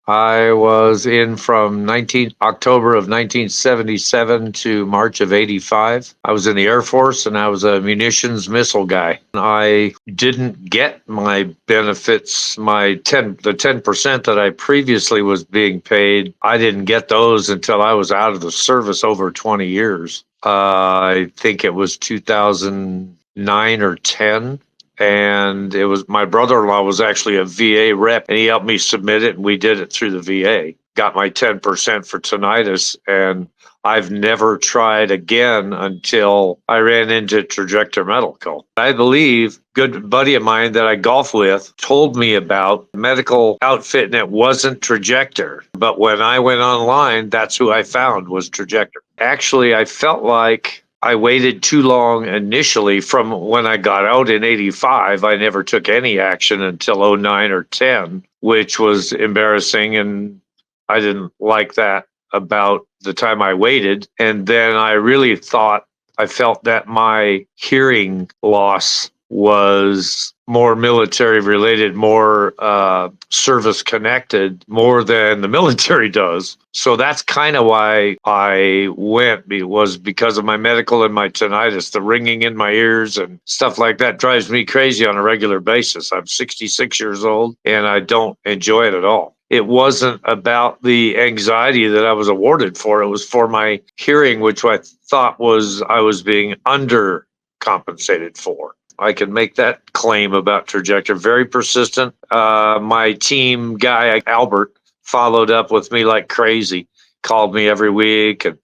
I was in from October of 1977 to March of 85. I was in the Air Force and I was a munitions missile guy. I didn't get my benefits, the 10% that I previously was being paid. I didn't get those until I was out of the service over 20 years. I think it was 2009 or 10. And it was my brother-in-law was actually a VA rep, and he helped me submit it, and we did it through the VA. Got my 10% for tinnitus, and I've never tried again until I ran into Trajector Medical. I believe a good buddy of mine that I golf with told me about a medical outfit, and it wasn't Trajector. But when I went online, that's who I found was Trajector. Actually, I felt like I waited too long initially. From when I got out in 85. I never took any action until 09 or 10, which was embarrassing. And I didn't like that about the time I waited. And then I felt that my hearing loss was more military related, more service connected, more than the military does. So that's kind of why I went, was because of my medical and my tinnitus. The ringing in my ears and stuff like that drives me crazy on a regular basis. I'm 66 years old and I don't enjoy it at all. It wasn't about the anxiety that I was awarded for. It was for my hearing, which I thought I was being undercompensated for. I can make that claim about Trajector. Very persistent. My team guy, Albert, followed up with me like crazy, called me every week and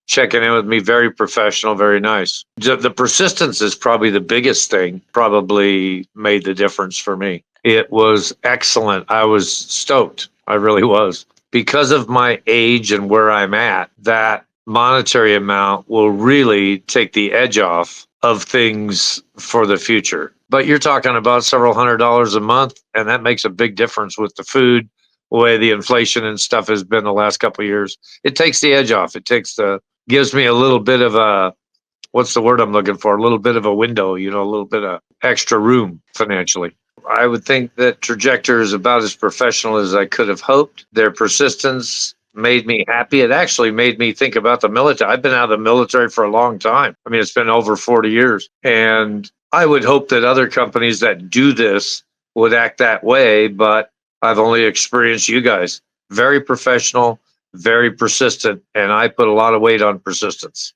checking in with me. Very professional, very nice. The persistence is probably the biggest thing, probably made the difference for me. It was excellent. I was stoked. I really was. Because of my age and where I'm at, that monetary amount will really take the edge off of things for the future. But you're talking about several $100s a month, and that makes a big difference with the food, the way the inflation and stuff has been the last couple of years. It takes the edge off. Gives me a little bit of what's the word I'm looking for? A little bit of a window, a little bit of extra room financially. I would think that Trajector is about as professional as I could have hoped. Their persistence made me happy. It actually made me think about the military. I've been out of the military for a long time. I mean, it's been over 40 years. And I would hope that other companies that do this would act that way, but I've only experienced you guys. Very professional, very persistent, and I put a lot of weight on persistence.